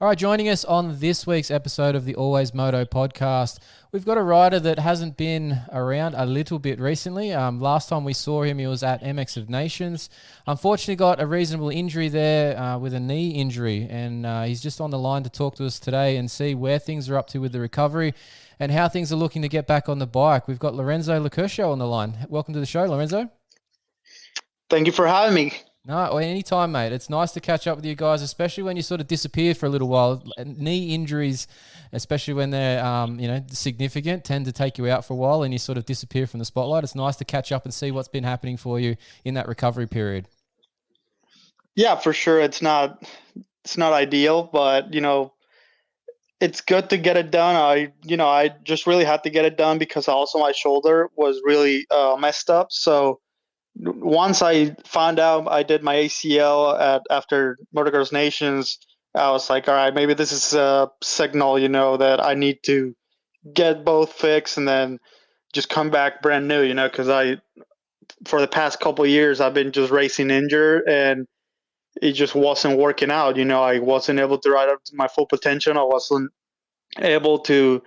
All right, joining us on this week's episode of the AlwaysMoto Podcast, we've got a rider that hasn't been around a little bit recently. Last time we saw him, he was at MX of Nations. Unfortunately, got a reasonable injury there with a knee injury, and he's just on the line to talk to us today and see where things are up to with the recovery and how things are looking to get back on the bike. We've got Lorenzo Locurcio on the line. Welcome to the show, Lorenzo. Thank you for having me. No, anytime, mate. It's nice to catch up with you guys, especially when you sort of disappear for a little while. Knee injuries, especially when they're significant, tend to take you out for a while and you sort of disappear from the spotlight. It's nice to catch up and see what's been happening for you in that recovery period. Yeah, for sure. It's not ideal, but it's good to get it done. I just really had to get it done because also my shoulder was really messed up. So once I found out I did my ACL after Motocross Nations, I was like, all right, maybe this is a signal, that I need to get both fixed and then just come back brand new, because for the past couple of years, I've been just racing injured and it just wasn't working out. I wasn't able to ride up to my full potential. I wasn't able to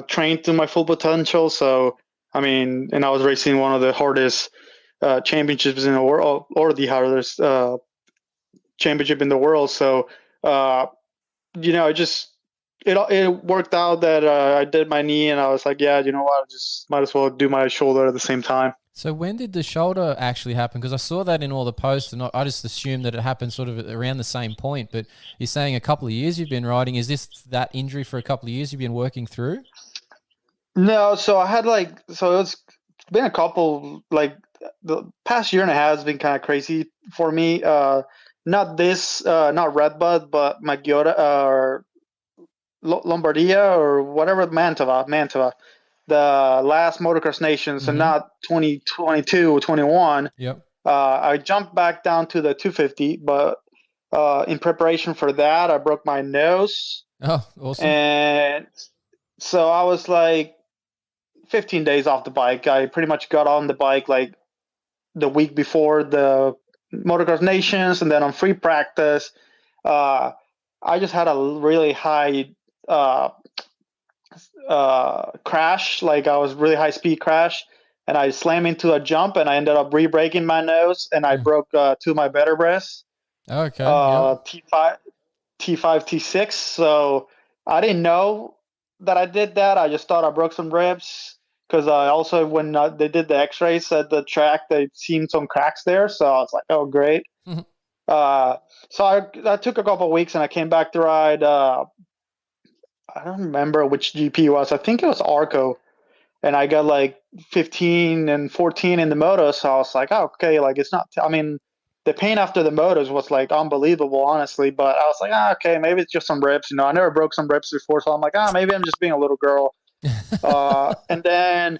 train to my full potential. So, and I was racing one of the hardest championships in the world, or the hardest championship in the world. So, it worked out that I did my knee, and I was like, yeah, you know what, I just might as well do my shoulder at the same time. So when did the shoulder actually happen? Because I saw that in all the posts, and I just assumed that it happened sort of around the same point. But you're saying a couple of years you've been riding. Is this that injury for a couple of years you've been working through? No, so I had it's been a couple, the past year and a half has been kind of crazy for me. Not RedBud, but Maggiore or Lombardia or whatever, Mantova, the last Motocross Nations, and not 2022 or 21. Yep. I jumped back down to the 250, but in preparation for that, I broke my nose. Oh, awesome. And so I was 15 days off the bike. I pretty much got on the bike the week before the Motocross Nations, and then on free practice, I just had a really high crash. I was really high speed crash, and I slammed into a jump, and I ended up re-breaking my nose, and I broke two of my vertebrae. Okay. T5, T6. So I didn't know that I did that. I just thought I broke some ribs. Because I also, when they did the X-rays at the track, they seen some cracks there. So I was like, "Oh, great!" So I took a couple of weeks, and I came back to ride. I don't remember which GP it was. I think it was Arco, and I got 15 and 14 in the moto. So I was like, "Oh, okay, it's not." The pain after the motos was unbelievable, honestly. But I was like, okay, maybe it's just some ribs. I never broke some ribs before, so I'm like, maybe I'm just being a little girl. And then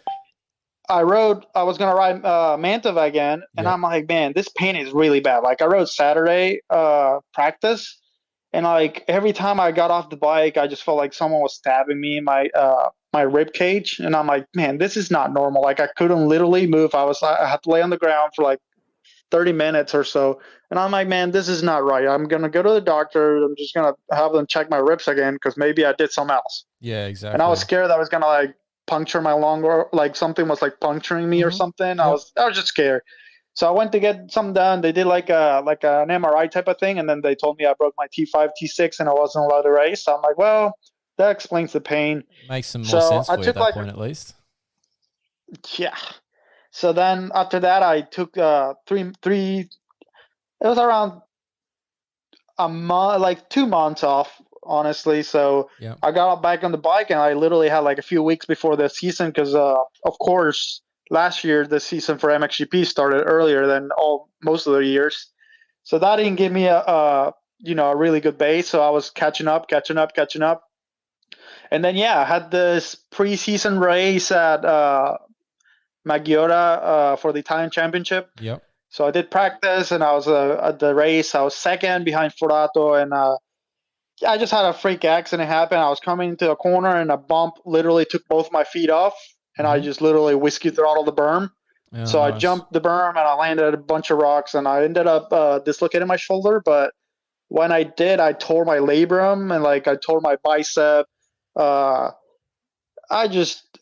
I was going to ride Mantova again, and I'm like, man, this pain is really bad. I rode Saturday practice, and every time I got off the bike, I just felt like someone was stabbing me in my rib cage, and I'm like, man, this is not normal. I couldn't literally move. I had to lay on the ground for 30 minutes or so, and I'm like, man, this is not right. I'm going to go to the doctor. I'm just going to have them check my ribs again because maybe I did something else. Yeah, exactly. And I was scared that I was going to puncture my lung, or something was puncturing me or something. Yep. I was just scared. So I went to get something done. They did an MRI type of thing, and then they told me I broke my T5, T6, and I wasn't allowed to race. So I'm like, well, that explains the pain. Makes some more sense for you at that point, at least. Yeah. So then after that, I took three. It was around a month, 2 months off, honestly. So I got back on the bike, and I literally had a few weeks before the season because, of course, last year the season for MXGP started earlier than most of the years. So that didn't give me a really good base. So I was catching up. And then I had this preseason race at Maggiore for the Italian Championship. Yep. So I did practice, and I was at the race. I was second behind Forato, and I just had a freak accident happen. I was coming into a corner, and a bump literally took both my feet off, and I just literally whiskey throttled the berm. Oh, so nice. I jumped the berm, and I landed at a bunch of rocks, and I ended up dislocating my shoulder. But when I did, I tore my labrum and like I tore my bicep.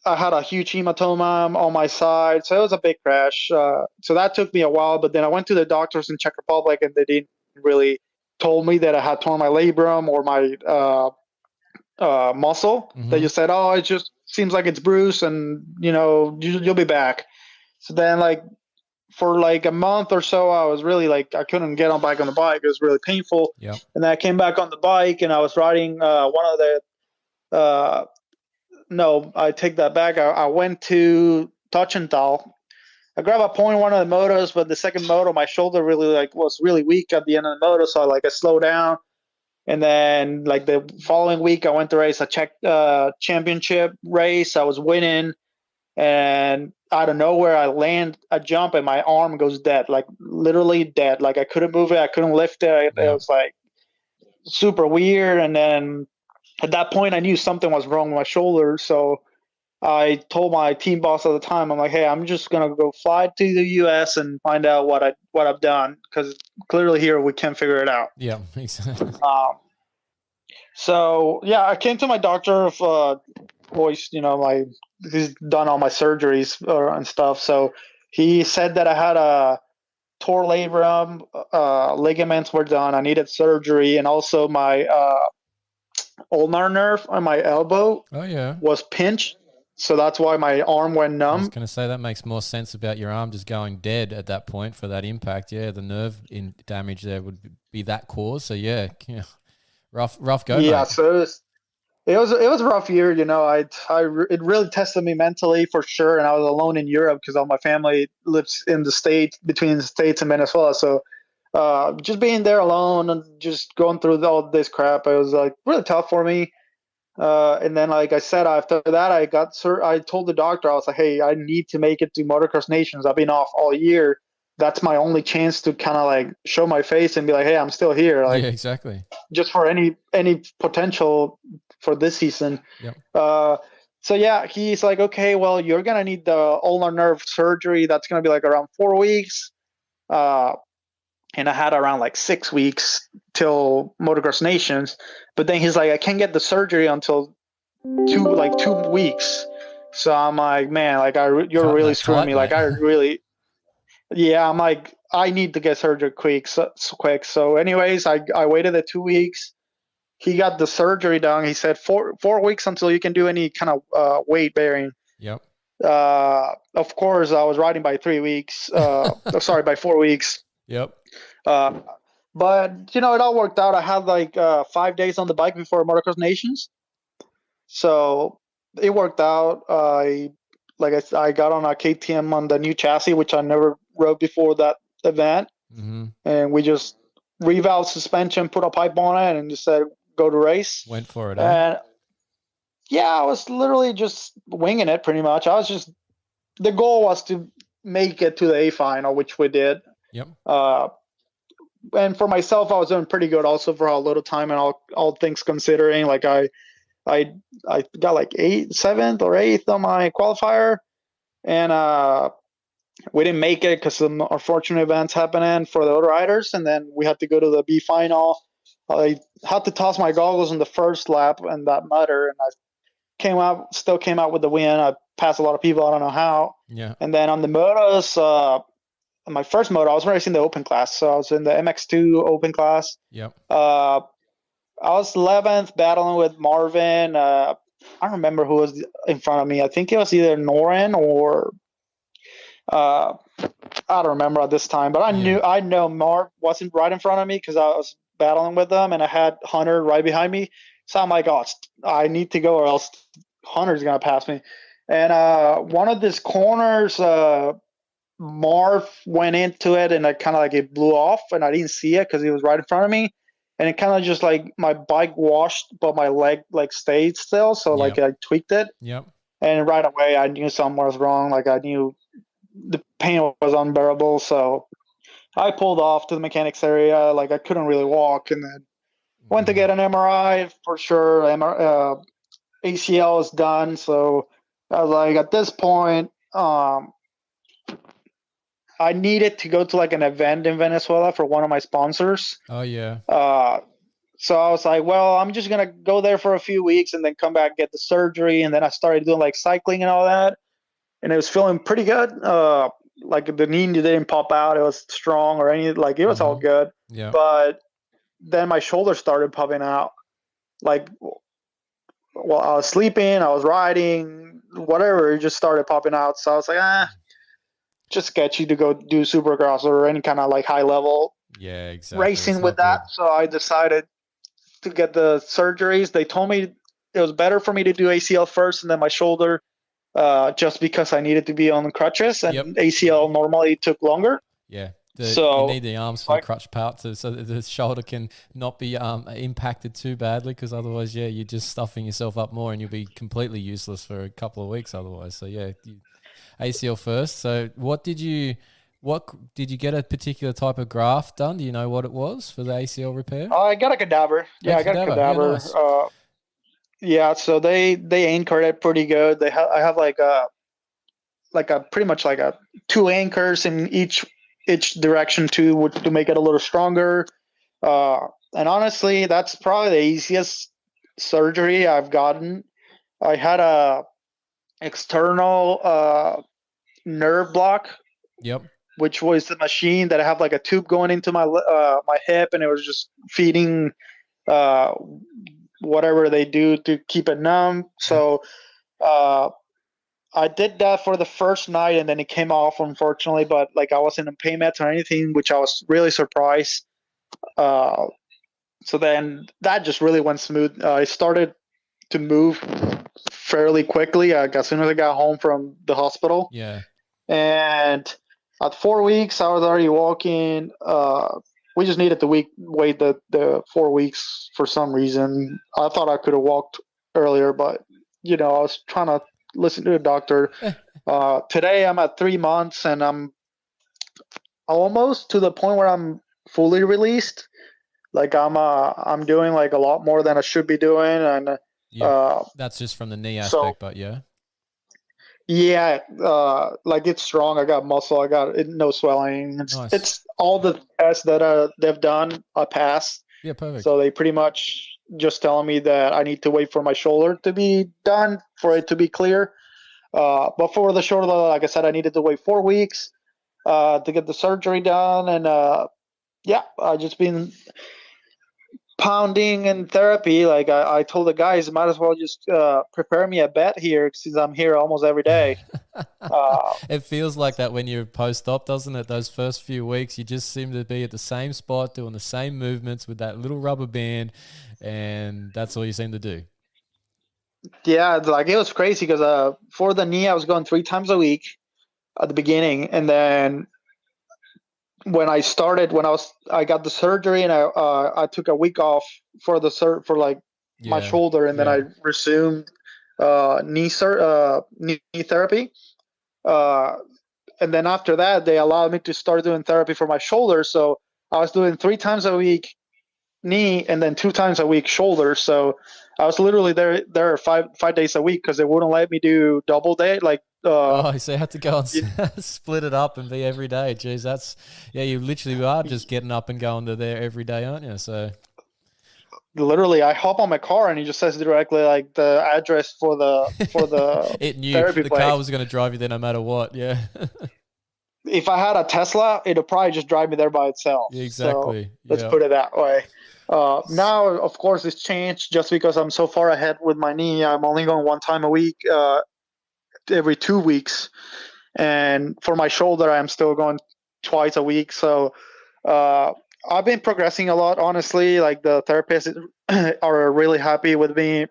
I had a huge hematoma on my side, so it was a big crash. So that took me a while, but then I went to the doctors in Czech Republic, and they didn't really told me that I had torn my labrum or my muscle. Mm-hmm. They just said, "Oh, it just seems like it's bruised, and you'll be back." So then, like for like a month or so, I was really like I couldn't get back on the bike. It was really painful. Yep. And then I came back on the bike, and I was riding one of the. No, I take that back. I went to Tochental. I grabbed a point one of the motos, but the second moto, my shoulder really was really weak at the end of the moto, so I slowed down. And then like the following week, I went to race a Czech championship race. I was winning, and out of nowhere, I land a jump, and my arm goes dead, like literally dead. Like I couldn't move it, I couldn't lift it. It was like super weird. And then at that point, I knew something was wrong with my shoulder. So I told my team boss at the time, I'm like, hey, I'm just gonna go fly to the U.S. and find out what I've done, because clearly here we can't figure it out. Yeah, exactly. So yeah, I came to my doctor of voice. He's done all my surgeries and stuff. So he said that I had a tore labrum, ligaments were done. I needed surgery, and also my ulnar nerve on my elbow was pinched. So that's why my arm went numb. I was going to say that makes more sense about your arm just going dead at that point for that impact. Yeah, the nerve damage there would be that cause. So yeah, rough go. Yeah, mate. so it was a rough year. It really tested me mentally for sure. And I was alone in Europe because all my family lives in the States, between the States and Venezuela. So just being there alone and just going through all this crap, it was like really tough for me. And then, like I said, after that, I told the doctor, I was like, hey, I need to make it to Motocross Nations. I've been off all year. That's my only chance to kind of like show my face and be like, hey, I'm still here. Like, yeah, exactly. Just for any potential for this season. Yep. So yeah, he's like, okay, well, you're going to need the ulnar nerve surgery. That's going to be like around 4 weeks. And I had around like 6 weeks till Motocross Nations. But then he's like, I can't get the surgery until 2 weeks. So I'm like, man, like you're really screwing me. Like I really, yeah, I'm like, I need to get surgery quick. So anyways, I waited the 2 weeks. He got the surgery done. He said 4 weeks until you can do any kind of weight bearing. Yep. Of course, I was riding by 3 weeks. By 4 weeks. Yep. But it all worked out. I had like 5 days on the bike before Motocross Nations, so it worked out. I got on a KTM on the new chassis, which I never rode before that event, and we just revalved suspension, put a pipe on it, and just said go to race. Went for it. And yeah, I was literally just winging it pretty much. The goal was to make it to the A final, which we did. Yep. And for myself, I was doing pretty good also for how little time and all things considering. Like I got like 7th or 8th on my qualifier, and we didn't make it because some unfortunate events happening for the other riders, and then we had to go to the B final. I had to toss my goggles in the first lap and that matter, and I still came out with the win. I passed a lot of people. I don't know how. Yeah. And then on the motos, my first moto, I was racing the open class. So I was in the MX2 open class. Yep. I was 11th battling with Marvin. I don't remember who was in front of me. I think it was either Norin or I don't remember at this time. But I know Marv wasn't right in front of me because I was battling with them, and I had Hunter right behind me. So I'm like, oh, I need to go or else Hunter's going to pass me. And one of these corners, Marv went into it, and it blew off, and I didn't see it because he was right in front of me, and it kind of just like my bike washed, but my leg stayed still, so I tweaked it. Yep. And right away I knew something was wrong. Like I knew the pain was unbearable, so I pulled off to the mechanics area. Like I couldn't really walk, and then went to get an MRI for sure. ACL is done, so I was like, at this point, I needed to go to like an event in Venezuela for one of my sponsors. Oh yeah. So I was like, well, I'm just gonna go there for a few weeks and then come back, get the surgery, and then I started doing like cycling and all that, and it was feeling pretty good. Like the knee didn't pop out; it was strong or anything. Like it was all good. Yeah. But then my shoulder started popping out. Like, while I was sleeping, I was riding, whatever, it just started popping out. So I was like, just sketchy to go do Supercross or any kind of like high level racing with that. So I decided to get the surgeries. They told me it was better for me to do ACL first and then my shoulder, just because I needed to be on the crutches, and ACL normally took longer. Yeah. So you need the arms for the crutch part so that the shoulder can not be impacted too badly, because otherwise, you're just stuffing yourself up more and you'll be completely useless for a couple of weeks otherwise. So ACL first. So what did you get a particular type of graft done? Do you know what it was for the ACL repair? I got a cadaver. Yeah, I got a cadaver. Yeah, nice. So they anchored it pretty good. I have like a pretty much like a 2 anchors in each direction to make it a little stronger. And honestly, that's probably the easiest surgery I've gotten. I had a external nerve block. Yep. Which was the machine that I have like a tube going into my my hip, and it was just feeding whatever they do to keep it numb. So I did that for the first night, and then it came off, unfortunately. But like I wasn't in pain meds or anything, which I was really surprised. So then that just really went smooth. I started to move fairly quickly as soon as I got home from the hospital. Yeah. And at 4 weeks, I was already walking. We just needed to wait the 4 weeks for some reason. I thought I could have walked earlier, but I was trying to listen to the doctor. Today I'm at 3 months, and I'm almost to the point where I'm fully released. Like I'm doing like a lot more than I should be doing, and that's just from the knee aspect, but yeah. Yeah, like it's strong. I got muscle. I got no swelling. Nice. It's all the tests that they've done. I passed. Yeah, perfect. So they pretty much just telling me that I need to wait for my shoulder to be done for it to be clear. But for the shoulder, like I said, I needed to wait 4 weeks to get the surgery done, and I just been pounding in therapy. Like I told the guys, might as well just prepare me a bet here since I'm here almost every day. It feels like that when you're post-op, doesn't it? Those first few weeks, you just seem to be at the same spot, doing the same movements with that little rubber band, and that's all you seem to do. Yeah, like it was crazy because for the knee, I was going 3 times a week at the beginning, and then when I got the surgery, and I took a week off for my shoulder, and then I resumed knee therapy. And then after that, they allowed me to start doing therapy for my shoulder. So I was doing 3 times a week knee, and then 2 times a week shoulder. So I was literally there 5 days a week because they wouldn't let me do double day. Like so you had to go and split it up and be every day. Jeez, you literally are just getting up and going to there every day, aren't you? So literally, I hop on my car and it just says directly like the address for the it knew therapy the place. car was going to drive you there no matter what. Yeah. If I had a Tesla, it'd probably just drive me there by itself. Yeah, exactly. So let's put it that way. Now, of course, it's changed just because I'm so far ahead with my knee. I'm only going 1 time a week, every 2 weeks. And for my shoulder, I'm still going twice a week. So I've been progressing a lot, honestly. Like the therapists are really happy with me.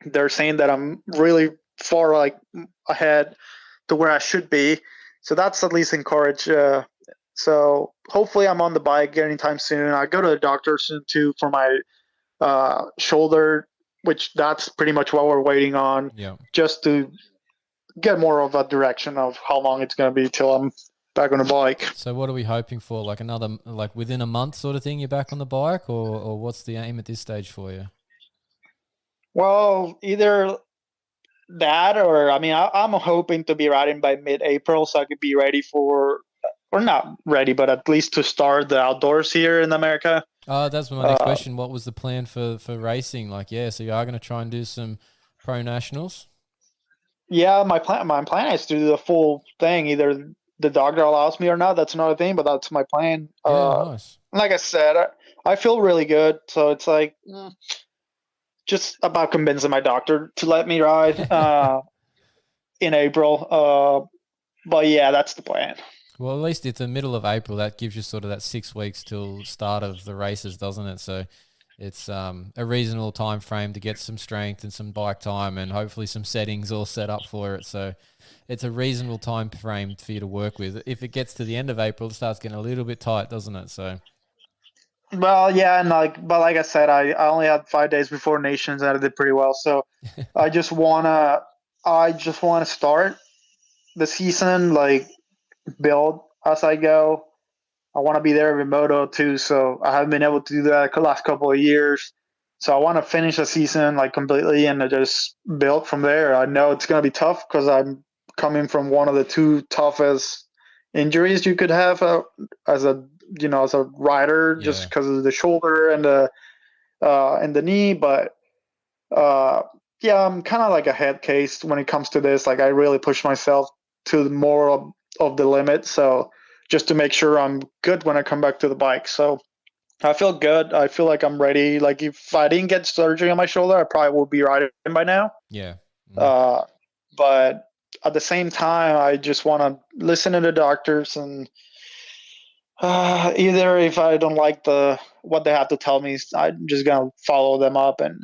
They're saying that I'm really far ahead to where I should be. So that's at least encouraged. So hopefully I'm on the bike anytime soon. I go to the doctor soon too for my shoulder, which that's pretty much what we're waiting on. Yeah. Just to get more of a direction of how long it's going to be till I'm back on the bike. So what are we hoping for? Like within a month sort of thing, you're back on the bike, or what's the aim at this stage for you? Well, either that or, I'm hoping to be riding by mid-April so I could be ready for or not ready, but at least to start the outdoors here in America. Oh, that's my next question. What was the plan for racing? Like, yeah, so you are going to try and do some pro nationals? Yeah, my plan is to do the full thing. Either the doctor allows me or not. That's another thing, but that's my plan. Yeah, nice. Like I said, I feel really good. So it's like just about convincing my doctor to let me ride in April. But yeah, that's the plan. Well, at least it's the middle of April. That gives you sort of that 6 weeks till start of the races, doesn't it? So it's a reasonable time frame to get some strength and some bike time and hopefully some settings all set up for it. So it's a reasonable time frame for you to work with. If it gets to the end of April, it starts getting a little bit tight, doesn't it? So. Well, yeah, and like I said, I only had 5 days before Nations and I did pretty well. So I just wanna start the season, like, build as I go. I want to be there with Moto too, so I haven't been able to do that the last couple of years. So I want to finish the season like completely and just build from there. I know it's going to be tough because I'm coming from one of the two toughest injuries you could have as a rider, just because of the shoulder and the knee. But yeah, I'm kind of like a head case when it comes to this. Like, I really push myself to more of the limit, so just to make sure I'm good when I come back to the bike. So I feel good. I feel like I'm ready. Like, if I didn't get surgery on my shoulder, I probably would be riding by now. Yeah. But at the same time, I just want to listen to the doctors, and either if I don't like what they have to tell me, I'm just gonna follow them up and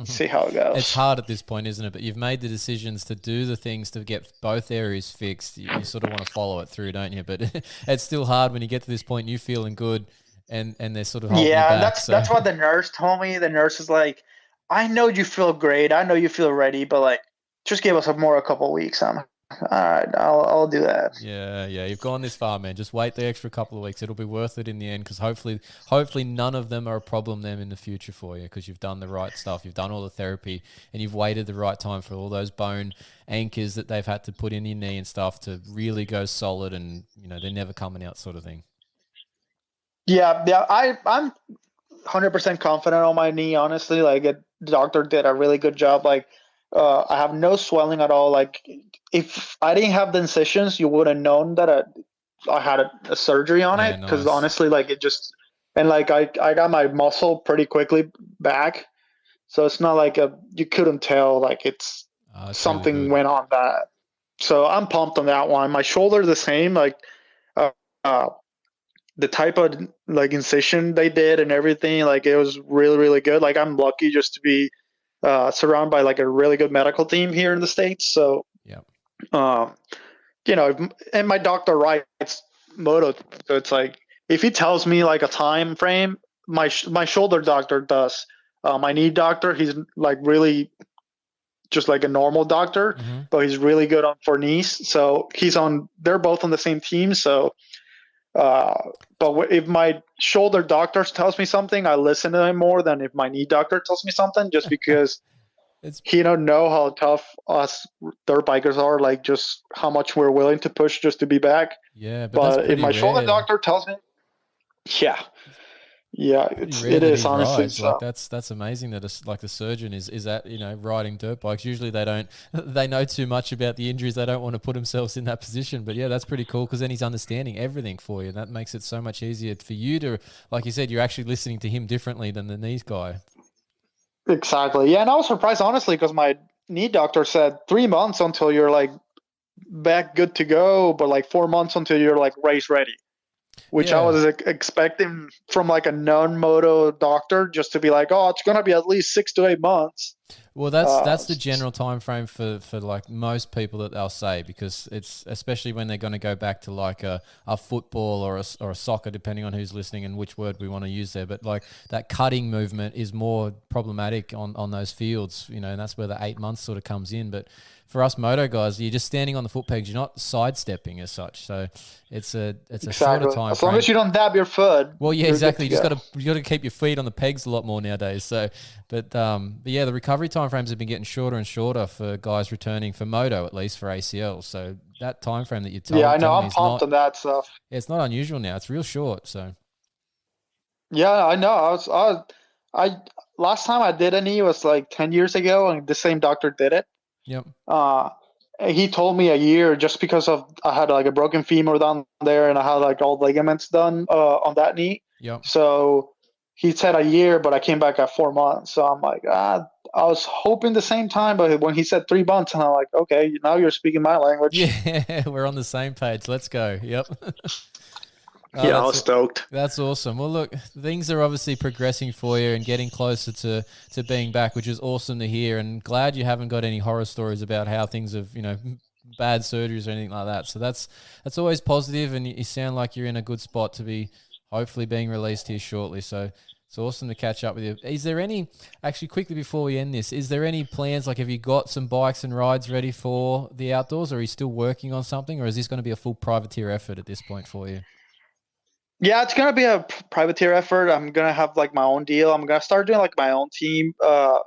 see how it goes. It's hard at this point, isn't it? But you've made the decisions to do the things to get both areas fixed. You sort of want to follow it through, don't you? But it's still hard when you get to this point, you feeling good, and they're sort of holding you back. That's what the nurse told me. The nurse is like, I know you feel great. I know you feel ready, but like, just give us a couple of weeks. I'm all right. I'll do that. Yeah. You've gone this far, man. Just wait the extra couple of weeks. It'll be worth it in the end, because hopefully none of them are a problem then in the future for you, because you've done the right stuff. You've done all the therapy and you've waited the right time for all those bone anchors that they've had to put in your knee and stuff to really go solid, and they're never coming out, sort of thing. Yeah. I'm 100% confident on my knee, honestly. Like, the doctor did a really good job. Like, I have no swelling at all. Like, if I didn't have the incisions, you would have known that I had a surgery on it, because honestly, like, it just, and like, I got my muscle pretty quickly back, so it's not like you couldn't tell, like, it's something really went on that. So I'm pumped on that one. My shoulder the same, like, the type of like incision they did and everything, like, it was really, really good. Like, I'm lucky just to be surrounded by like a really good medical team here in the States. So yeah. And my doctor writes moto, so it's like, if he tells me like a time frame, my shoulder doctor does. My knee doctor, he's like really just like a normal doctor, but he's really good for knees. So they're both on the same team. So, but if my shoulder doctor tells me something, I listen to him more than if my knee doctor tells me something, just because he don't know how tough us dirt bikers are, like, just how much we're willing to push just to be back. Yeah, but if my shoulder doctor tells me, it is, honestly. So. Like, that's amazing that the surgeon is at riding dirt bikes. Usually they know too much about the injuries. They don't want to put themselves in that position. But yeah, that's pretty cool, because then he's understanding everything for you. That makes it so much easier for you to, like you said, you're actually listening to him differently than the knees guy. Exactly. Yeah, and I was surprised, honestly, because my knee doctor said 3 months until you're like back good to go, but like 4 months until you're like race ready. Which I was expecting from like a non-moto doctor, just to be like, oh, it's going to be at least 6 to 8 months. Well, that's the general time frame for like most people that they'll say, because it's especially when they're going to go back to like a football or a soccer, depending on who's listening and which word we want to use there. But like that cutting movement is more problematic on those fields, and that's where the 8 months sort of comes in. But for us moto guys, you're just standing on the foot pegs. You're not sidestepping as such. So it's a shorter time. As long as you don't dab your foot. Well, yeah, exactly. You got to keep your feet on the pegs a lot more nowadays. So, but yeah, the recovery recovery timeframes have been getting shorter and shorter for guys returning for moto, at least for ACL. So that timeframe that you're I know. telling me I'm is pumped on that stuff. it's not unusual now. It's real short. So Yeah, I know. I last time I did a knee was like 10 years ago, and the same doctor did it. yep. Uh, he told me a year just because of I had like a broken femur down there, and I had like all ligaments done on that knee. Yep. So he said a year, but I came back at 4 months. So I'm like, I was hoping the same time, but when he said 3 months, and I'm like, okay, now you're speaking my language. Yeah, we're on the same page. Let's go. Yep. Yeah, I was stoked. That's awesome. Well, look, things are obviously progressing for you and getting closer to being back, which is awesome to hear. And glad you haven't got any horror stories about how things have, bad surgeries or anything like that. So that's always positive, and you sound like you're in a good spot to be hopefully being released here shortly. So it's awesome to catch up with you. Is there any, actually quickly before we end this, is there any plans, like have you got some bikes and rides ready for the outdoors, or are you still working on something, or is this going to be a full privateer effort at this point for you? Yeah, it's gonna be a privateer effort. I'm gonna have like my own deal. I'm gonna start doing like my own team. I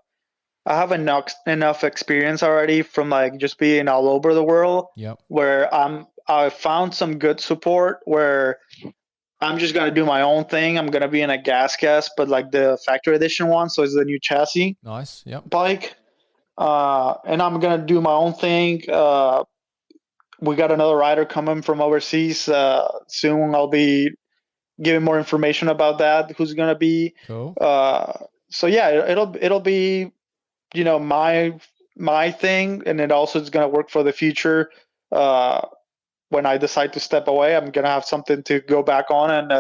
have enough experience already from like just being all over the world. Yep. Where I found some good support where I'm just gonna do my own thing. I'm gonna be in a gas, but like the factory edition one, so it's the new chassis. Nice. Yep. Bike. And I'm gonna do my own thing. We got another rider coming from overseas. Soon I'll be giving more information about that. Who's gonna be? Cool. So yeah, it'll be, my thing, and it also is gonna work for the future. When I decide to step away, I'm gonna have something to go back on and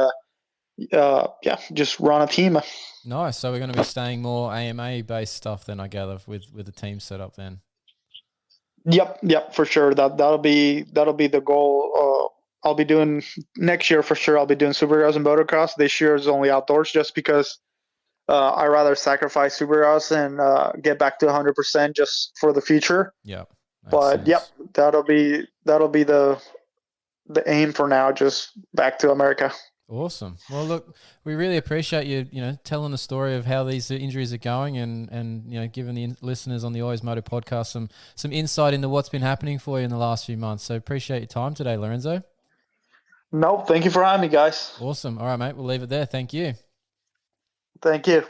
just run a team. Nice. So we're going to be staying more AMA based stuff then, I gather, with the team set up then. Yep, for sure. That'll be the goal. I'll be doing next year for sure. I'll be doing supercross and motocross. This year is only outdoors, just because I rather sacrifice supercross and get back to 100% just for the future. Yeah. But sense. yep, that'll be the aim for now. Just back to America. Awesome. Well, look, we really appreciate you, telling the story of how these injuries are going and giving the listeners on the AlwaysMoto podcast some insight into what's been happening for you in the last few months. So appreciate your time today, Lorenzo. No, thank you for having me, guys. Awesome. All right, mate. We'll leave it there. Thank you. Thank you.